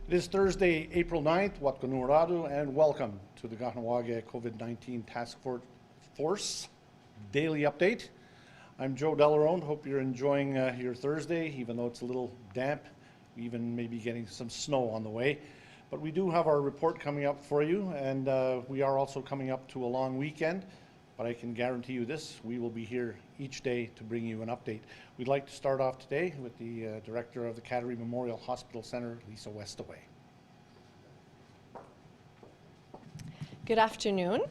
It is Thursday, April 9th, Watkanuradu, and welcome to the Kahnawake COVID-19 Task Force Daily Update. I'm Joe Delarone. Hope you're enjoying your Thursday, even though it's a little damp, even maybe getting some snow on the way. But we do have our report coming up for you, and we are also coming up to a long weekend. But I can guarantee you this, we will be here each day to bring you an update. We'd like to start off today with the Director of the Kahnawake Memorial Hospital Centre, Lisa Westaway. Good afternoon.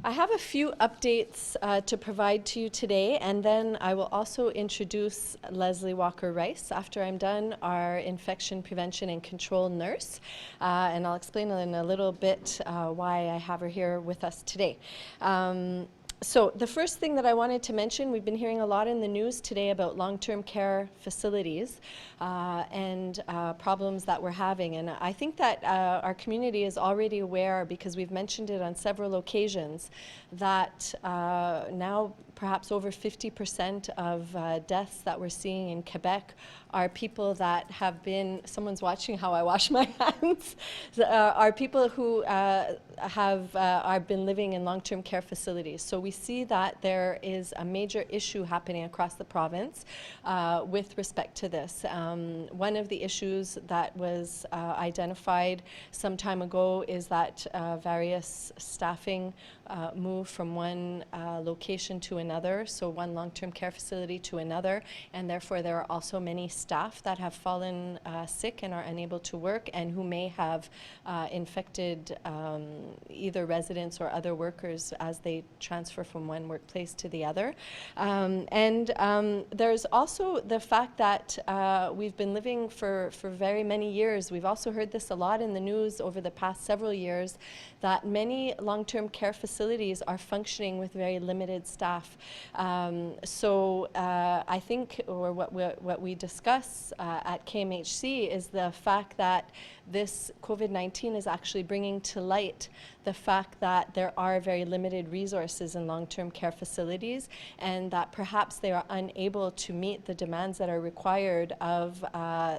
I have a few updates to provide to you today, and then I will also introduce Leslie Walker-Rice after I'm done, our infection prevention and control nurse, and I'll explain in a little bit why I have her here with us today. So the first thing that I wanted to mention, we've been hearing a lot in the news today about long-term care facilities and problems that we're having. And I think that our community is already aware, because we've mentioned it on several occasions, that now perhaps over 50% of deaths that we're seeing in Quebec are people that have been, someone's watching how I wash my hands, are people who have been living in long-term care facilities. So we see that there is a major issue happening across the province with respect to this. One of the issues that was identified some time ago is that various staffing move from one location to another, so one long-term care facility to another, and therefore there are also many staff that have fallen sick and are unable to work, and who may have infected either residents or other workers as they transfer from one workplace to the other. There's also the fact that we've been living for very many years. We've also heard this a lot in the news over the past several years, that many long-term care facilities are functioning with very limited staff. I think, or what we discuss at KMHC is the fact that this COVID-19 is actually bringing to light the fact that there are very limited resources in long-term care facilities, and that perhaps they are unable to meet the demands that are required of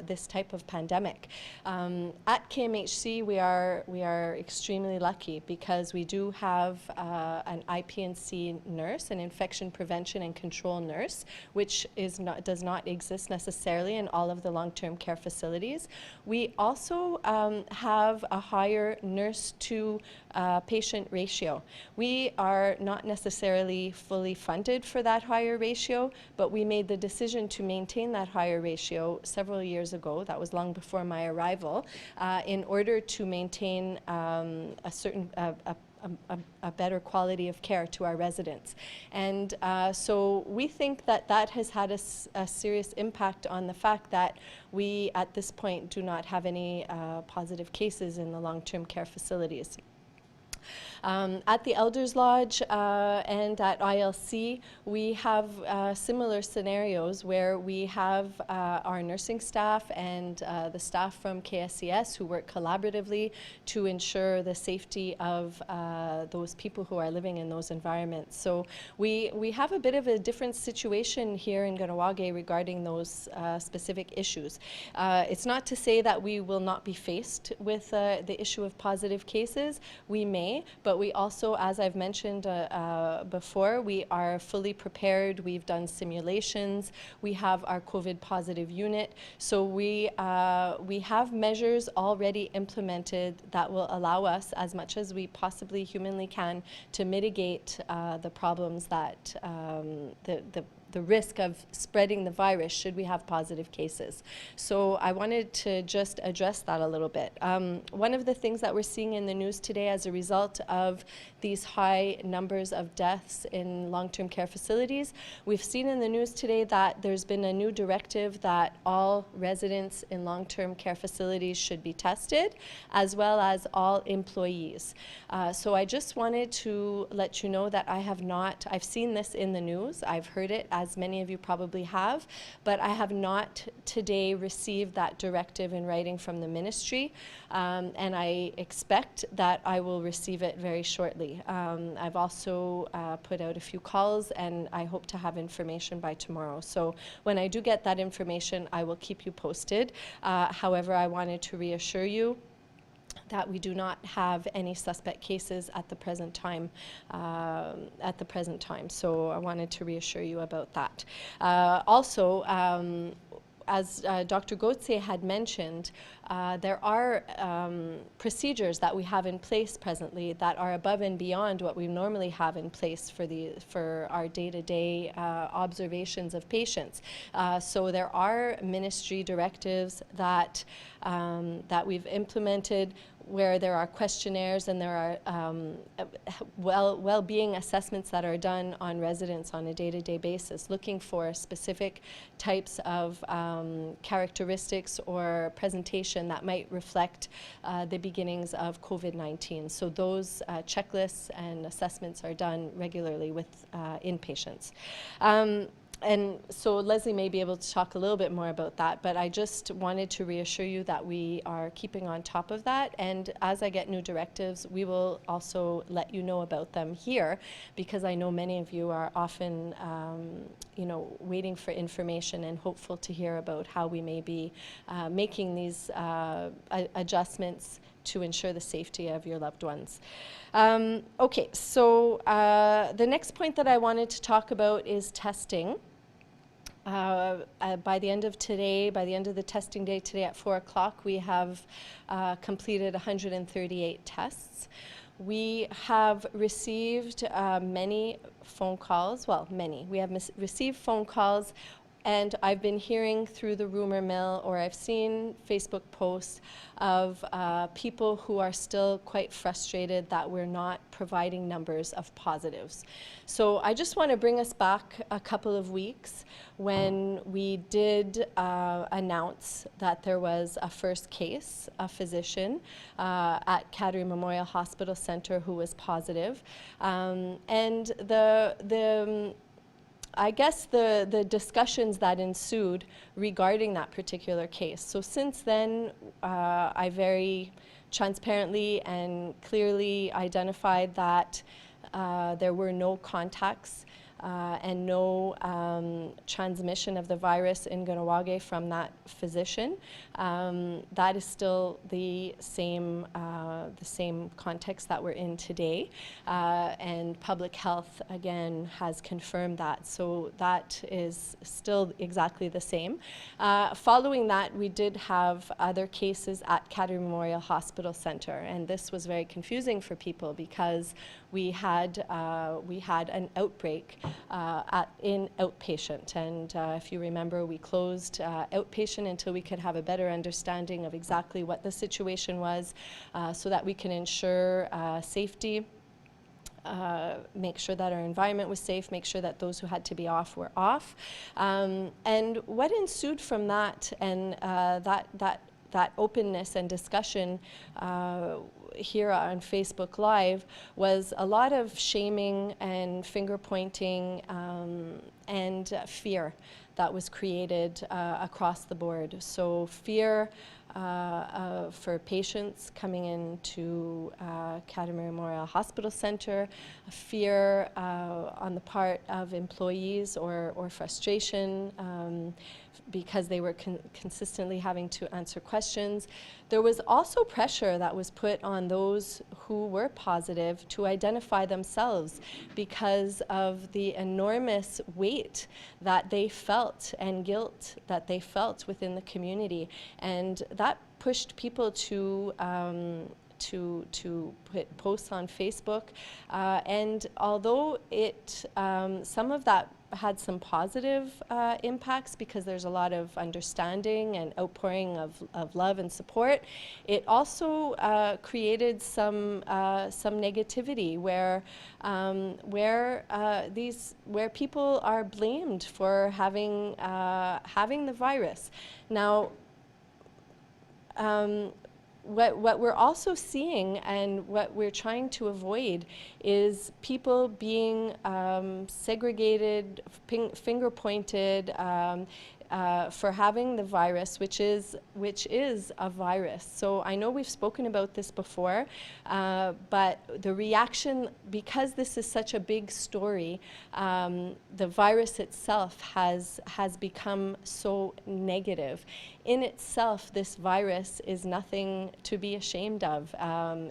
this type of pandemic. At KMHC, we are extremely lucky, because we do have an IP&C nurse, an infection prevention and control nurse, which does not exist necessarily in all of the long-term care facilities. We also have a higher nurse to patient ratio. We are not necessarily fully funded for that higher ratio, but we made the decision to maintain that higher ratio several years ago. That was long before my arrival, in order to maintain a better quality of care to our residents. And so we think that that has had a serious impact on the fact that we, at this point, do not have any positive cases in the long-term care facilities. At the Elders Lodge and at ILC, we have similar scenarios where we have our nursing staff and the staff from KSCS who work collaboratively to ensure the safety of those people who are living in those environments. So we have a bit of a different situation here in Kahnawake regarding those specific issues. It's not to say that we will not be faced with the issue of positive cases. We may, but we also, as I've mentioned before, we are fully prepared. We've done simulations. We have our COVID positive unit. So we have measures already implemented that will allow us, as much as we possibly humanly can, to mitigate the problems that the risk of spreading the virus should we have positive cases. So I wanted to just address that a little bit. One of the things that we're seeing in the news today as a result of these high numbers of deaths in long-term care facilities, we've seen in the news today that there's been a new directive that all residents in long-term care facilities should be tested, as well as all employees. So I just wanted to let you know that I've seen this in the news. I've heard it as many of you probably have, but I have not today received that directive in writing from the ministry, and I expect that I will receive it very shortly. I've also put out a few calls, and I hope to have information by tomorrow. So when I do get that information, I will keep you posted. However, I wanted to reassure you that we do not have any suspect cases at the present time. So I wanted to reassure you about that. Also, as Dr. Gauthier had mentioned, there are procedures that we have in place presently that are above and beyond what we normally have in place for our day-to-day observations of patients. So there are ministry directives that we've implemented, where there are questionnaires and there are well-being assessments that are done on residents on a day-to-day basis, looking for specific types of characteristics or presentation that might reflect the beginnings of COVID-19. So those checklists and assessments are done regularly with inpatients. And so Leslie may be able to talk a little bit more about that, but I just wanted to reassure you that we are keeping on top of that, and as I get new directives, we will also let you know about them here, because I know many of you are often waiting for information and hopeful to hear about how we may be making these adjustments to ensure the safety of your loved ones. Okay, so the next point that I wanted to talk about is testing. By the end of today, by the end of the testing day today at 4 o'clock, we have completed 138 tests. We have received many phone calls, we have received phone calls, and I've been hearing through the rumor mill, or I've seen Facebook posts of people who are still quite frustrated that we're not providing numbers of positives. So I just want to bring us back a couple of weeks when we did announce that there was a first case, a physician at Cattery Memorial Hospital Centre who was positive. And I guess the discussions that ensued regarding that particular case. So since then, I very transparently and clearly identified that there were no contacts and no transmission of the virus in Kahnawake from that physician. That is still the same context that we're in today, and public health again has confirmed that. So that is still exactly the same. Following that, we did have other cases at Cattery Memorial Hospital Centre, and this was very confusing for people because we had an outbreak in outpatient, and if you remember, we closed outpatient until we could have a better understanding of exactly what the situation was, so that we can ensure safety, make sure that our environment was safe, make sure that those who had to be off were off. And what ensued from that, and that openness and discussion here on Facebook Live, was a lot of shaming and finger pointing and fear that was created across the board. So fear for patients coming into Cattery Memorial Hospital Centre, fear on the part of employees or frustration because they were consistently having to answer questions. There was also pressure that was put on those who were positive to identify themselves because of the enormous weight that they felt and guilt that they felt within the community. And that pushed people to put posts on Facebook. And although some of that had some positive impacts because there's a lot of understanding and outpouring of love and support, it also created some negativity where people are blamed for having the virus. Now, what we're also seeing and what we're trying to avoid is people being segregated, finger pointed, for having the virus, which is a virus. So I know we've spoken about this before, but the reaction, because this is such a big story, the virus itself has become so negative. In itself, this virus is nothing to be ashamed of.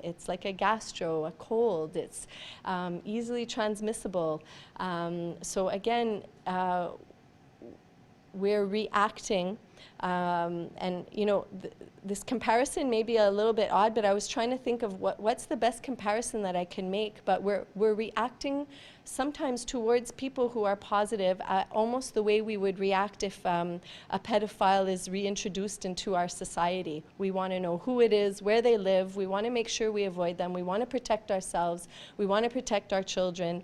It's like a gastro, a cold. It's easily transmissible. So again, we're reacting, and you know, this comparison may be a little bit odd, but I was trying to think of what's the best comparison that I can make. But we're reacting sometimes towards people who are positive, almost the way we would react if a pedophile is reintroduced into our society. We want to know who it is, where they live. We want to make sure we avoid them. We want to protect ourselves. We want to protect our children.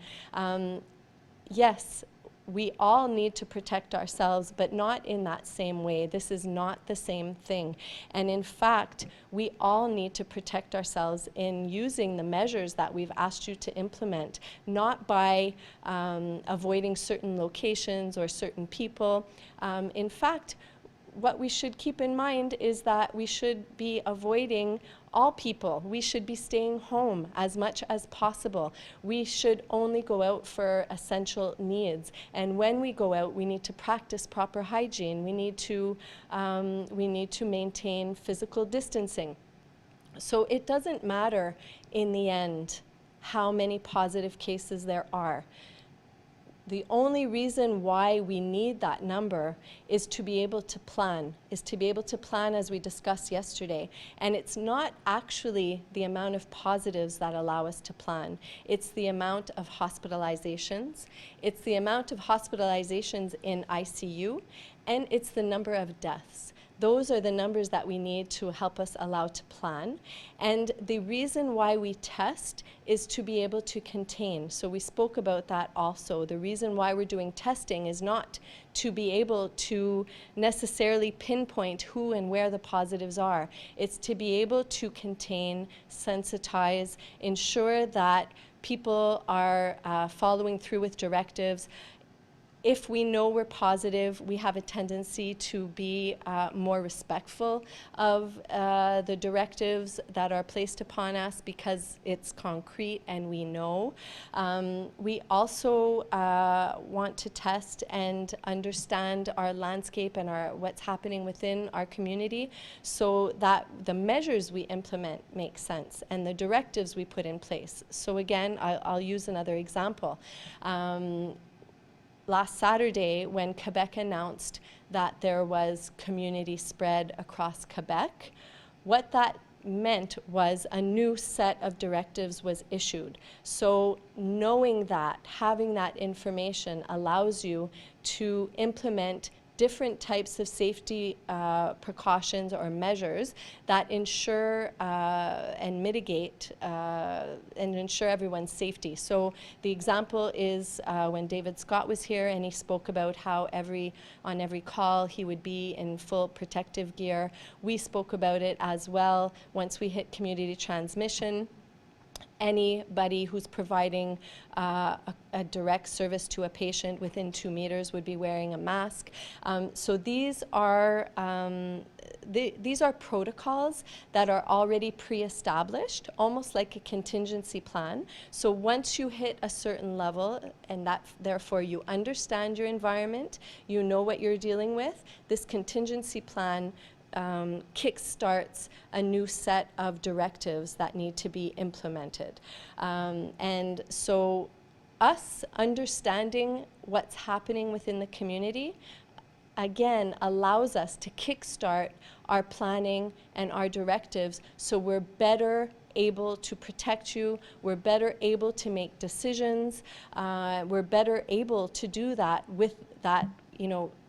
Yes, we all need to protect ourselves, but not in that same way. This is not the same thing. And in fact, we all need to protect ourselves in using the measures that we've asked you to implement, not by avoiding certain locations or certain people. In fact, what we should keep in mind is that we should be avoiding all people. We should be staying home as much as possible. We should only go out for essential needs. And when we go out, we need to practice proper hygiene. We need to maintain physical distancing. So it doesn't matter in the end how many positive cases there are. The only reason why we need that number is to be able to plan, as we discussed yesterday. And it's not actually the amount of positives that allow us to plan. It's the amount of hospitalizations, it's the amount of hospitalizations in ICU, and it's the number of deaths. Those are the numbers that we need to help us allow to plan. And the reason why we test is to be able to contain. So we spoke about that also. The reason why we're doing testing is not to be able to necessarily pinpoint who and where the positives are. It's to be able to contain, sensitize, ensure that people are following through with directives. If we know we're positive, we have a tendency to be more respectful of the directives that are placed upon us because it's concrete and we know. We also want to test and understand our landscape and what's happening within our community so that the measures we implement make sense and the directives we put in place. So again, I'll use another example. Last Saturday, when Quebec announced that there was community spread across Quebec, what that meant was a new set of directives was issued. So knowing that, having that information allows you to implement different types of safety precautions or measures that ensure and mitigate and ensure everyone's safety. So the example is when David Scott was here and he spoke about how on every call he would be in full protective gear. We spoke about it as well once we hit community transmission. Anybody who's providing a direct service to a patient within 2 meters would be wearing a mask. So these are protocols that are already pre-established, almost like a contingency plan. So once you hit a certain level, and that therefore you understand your environment, you know what you're dealing with, this contingency plan kickstarts a new set of directives that need to be implemented. And so us understanding what's happening within the community, again, allows us to kickstart our planning and our directives so we're better able to protect you, we're better able to make decisions, we're better able to do that with that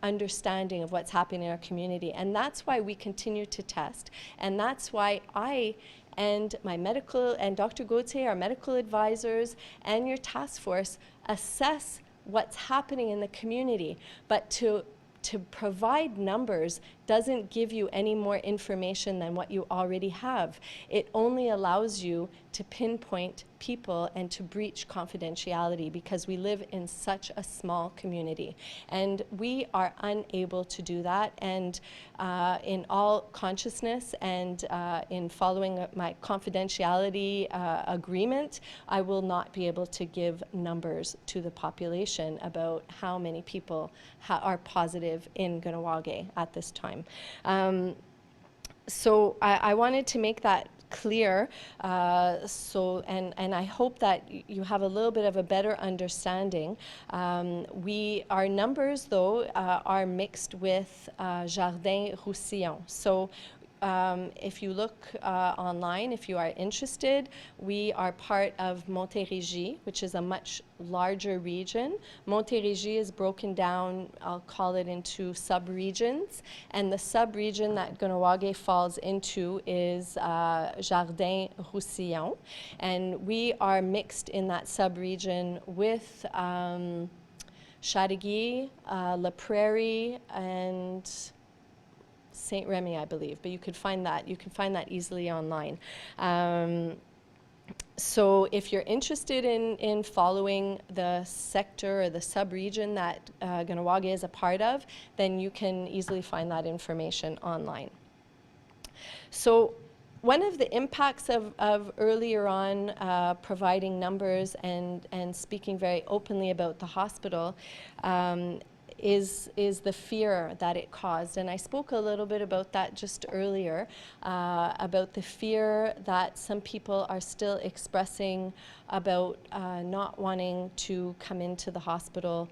understanding of what's happening in our community. And that's why we continue to test. And that's why I and my medical, and Dr. Gauthier, our medical advisors, and your task force assess what's happening in the community. But to provide numbers doesn't give you any more information than what you already have. It only allows you to pinpoint people and to breach confidentiality because we live in such a small community. And we are unable to do that. And in all consciousness and in following my confidentiality agreement, I will not be able to give numbers to the population about how many people are positive in Kahnawake at this time. So I wanted to make that clear, and I hope that you have a little bit of a better understanding. Our numbers, though, are mixed with Jardin Roussillon. So if you look online, if you are interested, we are part of Montérégie, which is a much larger region. Montérégie is broken down, I'll call it, into sub-regions, and the sub-region that Kahnawake falls into is Jardin Roussillon, and we are mixed in that sub-region with Chateauguay, La Prairie, and St. Remy, I believe, but you can find that easily online. So if you're interested in following the sector or the sub-region that Kahnawake is a part of, then you can easily find that information online. So one of the impacts of earlier on providing numbers and speaking very openly about the hospital is the fear that it caused. And I spoke a little bit about that just earlier, about the fear that some people are still expressing about not wanting to come into the hospital,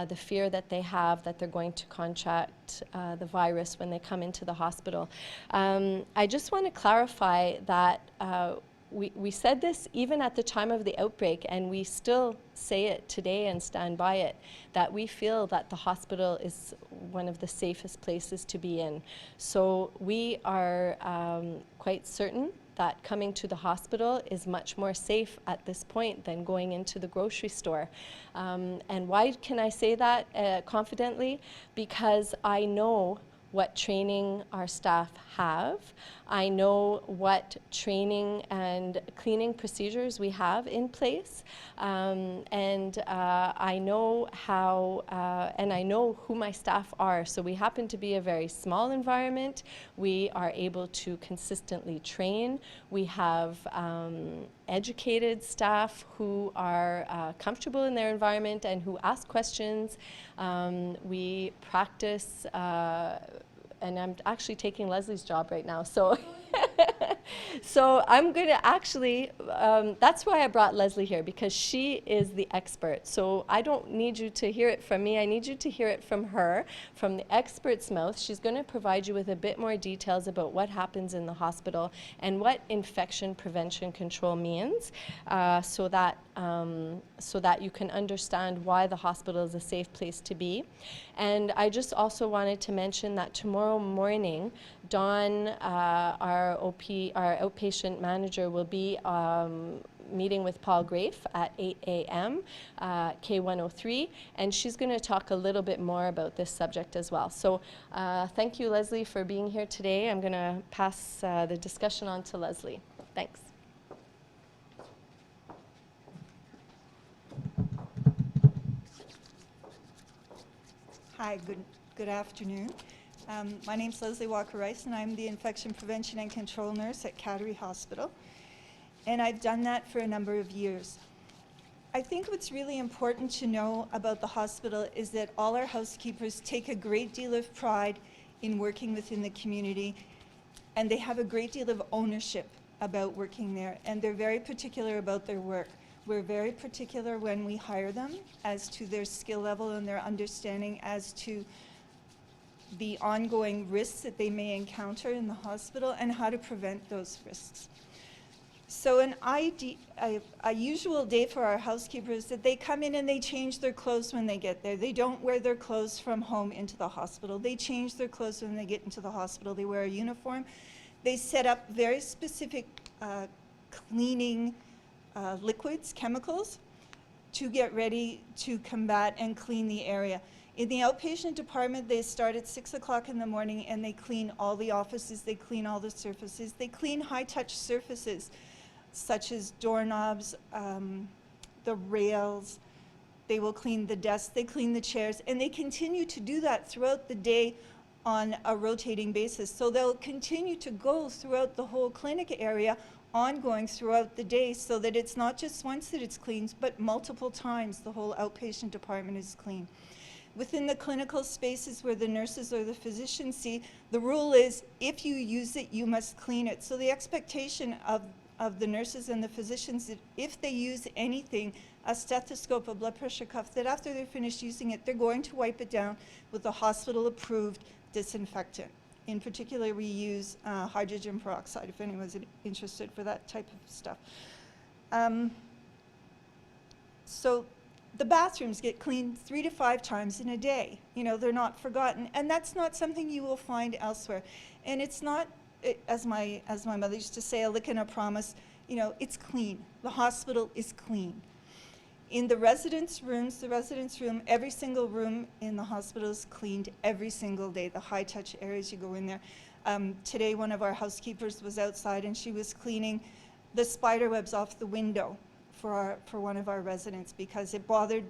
the fear that they have that they're going to contract the virus when they come into the hospital. I just want to clarify that we said this even at the time of the outbreak, and we still say it today and stand by it, that we feel that the hospital is one of the safest places to be in. So we are quite certain that coming to the hospital is much more safe at this point than going into the grocery store. And why can I say that confidently? Because I know what training our staff have. I know what training and cleaning procedures we have in place, and I know how, and I know who my staff are. So we happen to be a very small environment. We are able to consistently train. We have educated staff who are comfortable in their environment and who ask questions. We practice and I'm actually taking Leslie's job right now, so so I'm going to actually, that's why I brought Leslie here, because she is the expert. So I don't need you to hear it from me, I need you to hear it from her, from the expert's mouth. She's going to provide you with a bit more details about what happens in the hospital and what infection prevention control means, so that you can understand why the hospital is a safe place to be. And I just also wanted to mention that tomorrow morning, Dawn, our outpatient manager, will be meeting with Paul Grafe at 8 a.m. K103, and she's going to talk a little bit more about this subject as well. So thank you, Leslie, for being here today. I'm going to pass the discussion on to Leslie. Thanks. Hi, good afternoon. My name's Leslie Walker-Rice, and I'm the Infection Prevention and Control Nurse at Cattery Hospital. And I've done that for a number of years. I think what's really important to know about the hospital is that all our housekeepers take a great deal of pride in working within the community, and they have a great deal of ownership about working there, and they're very particular about their work. We're very particular when we hire them as to their skill level and their understanding as to the ongoing risks that they may encounter in the hospital and how to prevent those risks. So a usual day for our housekeepers is that they come in and they change their clothes when they get there. They don't wear their clothes from home into the hospital. They change their clothes when they get into the hospital. They wear a uniform. They set up very specific cleaning liquids, chemicals, to get ready to combat and clean the area. In the outpatient department, they start at 6 o'clock in the morning and they clean all the offices, they clean all the surfaces, they clean high-touch surfaces such as doorknobs, the rails, they will clean the desks, they clean the chairs, and they continue to do that throughout the day on a rotating basis. So they'll continue to go throughout the whole clinic area, ongoing throughout the day, so that it's not just once that it's cleaned, but multiple times the whole outpatient department is clean. Within the clinical spaces where the nurses or the physicians see, the rule is if you use it, you must clean it. So the expectation of the nurses and the physicians that if they use anything, a stethoscope, a blood pressure cuff, that after they're finished using it, they're going to wipe it down with a hospital-approved disinfectant. In particular, we use hydrogen peroxide, if anyone's interested for that type of stuff. So the bathrooms get cleaned 3 to 5 times in a day. You know, they're not forgotten, and that's not something you will find elsewhere. And it's not, as my mother used to say, a lick and a promise. You know, it's clean. The hospital is clean. In the residence rooms, every single room in the hospital is cleaned every single day. The high-touch areas, you go in there. Today, one of our housekeepers was outside, and she was cleaning the spider webs off the window for one of our residents, because it bothered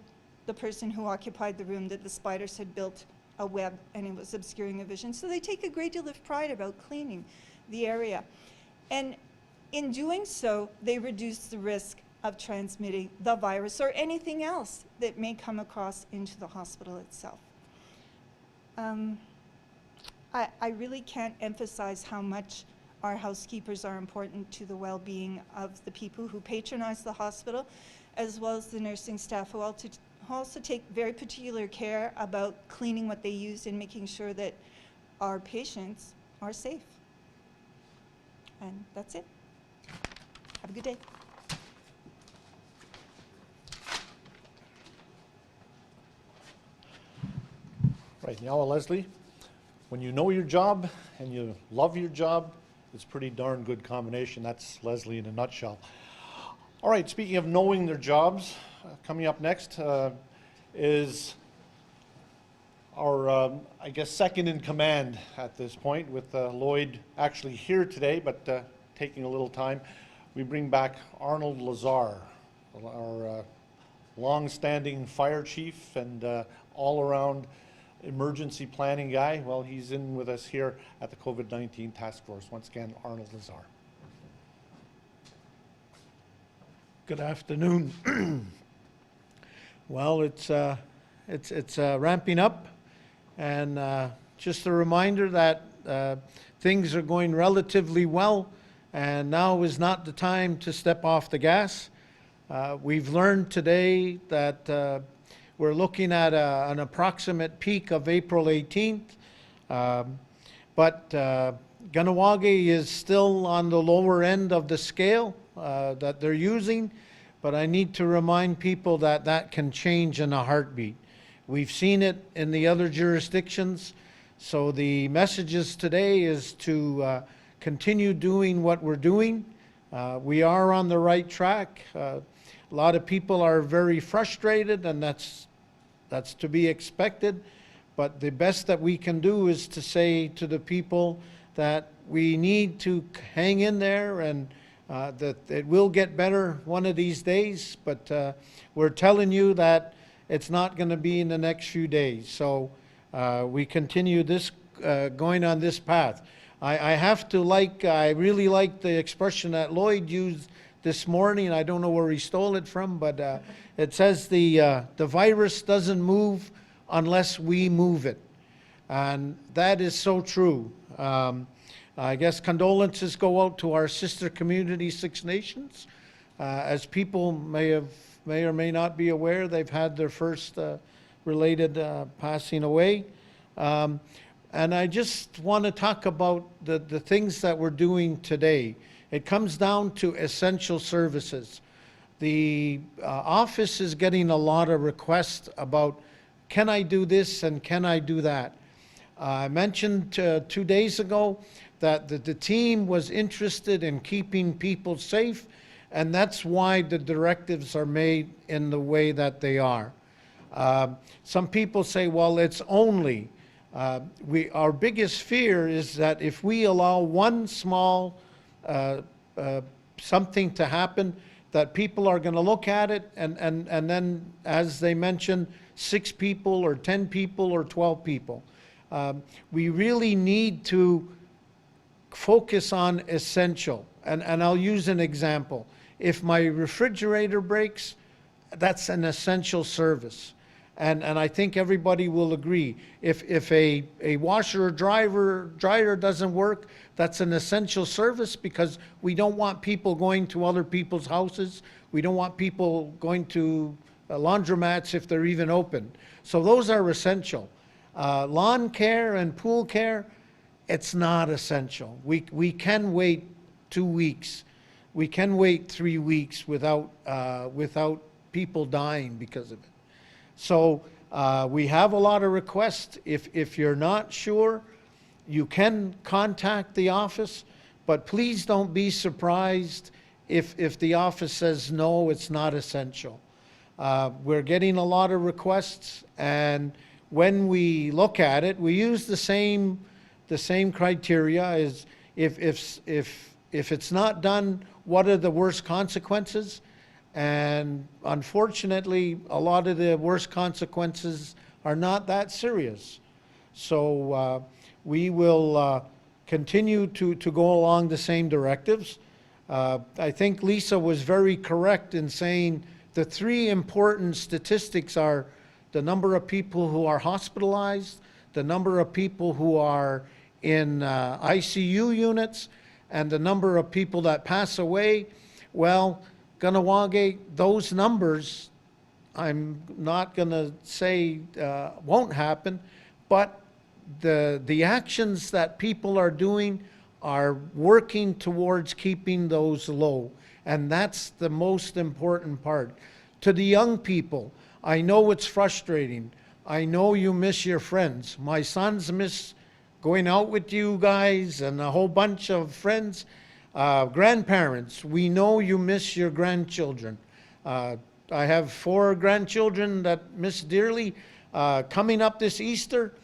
the person who occupied the room that the spiders had built a web and it was obscuring the vision. So they take a great deal of pride about cleaning the area. And in doing so, they reduce the risk of transmitting the virus or anything else that may come across into the hospital itself. I really can't emphasize how much our housekeepers are important to the well-being of the people who patronize the hospital, as well as the nursing staff who also take very particular care about cleaning what they use and making sure that our patients are safe. And that's it. Have a good day. Right, now Leslie, when you know your job and you love your job, it's a pretty darn good combination. That's Leslie in a nutshell. All right, speaking of knowing their jobs, coming up next is our, I guess, second in command at this point, with Lloyd actually here today, but taking a little time. We bring back Arnold Lazar, our long-standing fire chief and all-around emergency planning guy. Well, he's in with us here at the COVID-19 task force. Once again, Arnold Lazar. Good afternoon. Well, it's ramping up, and just a reminder that things are going relatively well, and now is not the time to step off the gas. We've learned today that we're looking at an approximate peak of April 18th, but Kahnawake is still on the lower end of the scale that they're using, but I need to remind people that that can change in a heartbeat. We've seen it in the other jurisdictions, so the messages today is to continue doing what we're doing. We are on the right track. A lot of people are very frustrated, and that's to be expected, but the best that we can do is to say to the people that we need to hang in there, and that it will get better one of these days, but we're telling you that it's not going to be in the next few days. So we continue this, going on this path. I have to I really like the expression that Lloyd used this morning. I don't know where he stole it from, but it says the virus doesn't move unless we move it. And that is so true. I guess condolences go out to our sister community, Six Nations. As people may or may not be aware, they've had their first related passing away. And I just want to talk about the things that we're doing today. It comes down to essential services. The office is getting a lot of requests about, can I do this and can I do that? I mentioned 2 days ago that the team was interested in keeping people safe, and that's why the directives are made in the way that they are. Some people say, well, it's only. Our biggest fear is that if we allow one small something to happen, that people are going to look at it and then, as they mentioned, 6 people or 10 people or 12 people. We really need to focus on essential. And I'll use an example. If my refrigerator breaks, that's an essential service. And I think everybody will agree. If a washer or dryer doesn't work, that's an essential service, because we don't want people going to other people's houses. We don't want people going to laundromats if they're even open. So those are essential. Lawn care and pool care, it's not essential. We can wait 2 weeks. We can wait 3 weeks without people dying because of it. So we have a lot of requests. If you're not sure, you can contact the office, but please don't be surprised if the office says, no, it's not essential. We're getting a lot of requests, and when we look at it, we use the same criteria as if it's not done, what are the worst consequences? And unfortunately, a lot of the worst consequences are not that serious. So we will continue to go along the same directives. I think Lisa was very correct in saying the 3 important statistics are the number of people who are hospitalized, the number of people who are in ICU units, and the number of people that pass away. Well, Kahnawake, those numbers, I'm not going to say won't happen, but the actions that people are doing are working towards keeping those low. And that's the most important part. To the young people, I know it's frustrating. I know you miss your friends. My sons miss going out with you guys and a whole bunch of friends. Grandparents, we know you miss your grandchildren. I have 4 grandchildren that miss dearly. Coming up this Easter,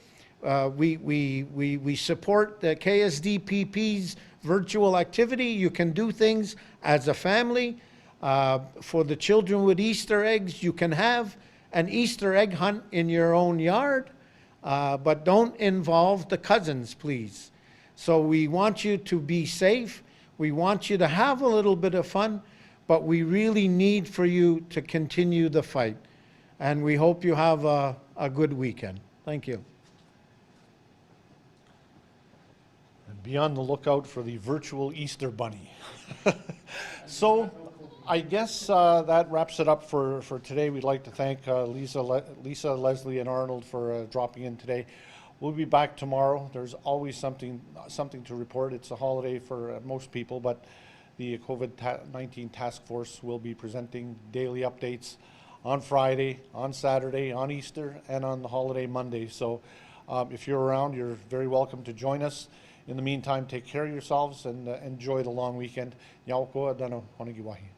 we support the KSDPP's virtual activity. You can do things as a family. For the children with Easter eggs, you can have an Easter egg hunt in your own yard, but don't involve the cousins, please. So we want you to be safe. We want you to have a little bit of fun, but we really need for you to continue the fight. And we hope you have a good weekend. Thank you. And be on the lookout for the virtual Easter bunny. So I guess that wraps it up for today. We'd like to thank Lisa, Leslie, and Arnold for dropping in today. We'll be back tomorrow. There's always something to report. It's a holiday for most people, but the COVID-19 task force will be presenting daily updates on Friday, on Saturday, on Easter, and on the holiday Monday. So if you're around, you're very welcome to join us. In the meantime, take care of yourselves and enjoy the long weekend. Nyauko adano honagi wahi.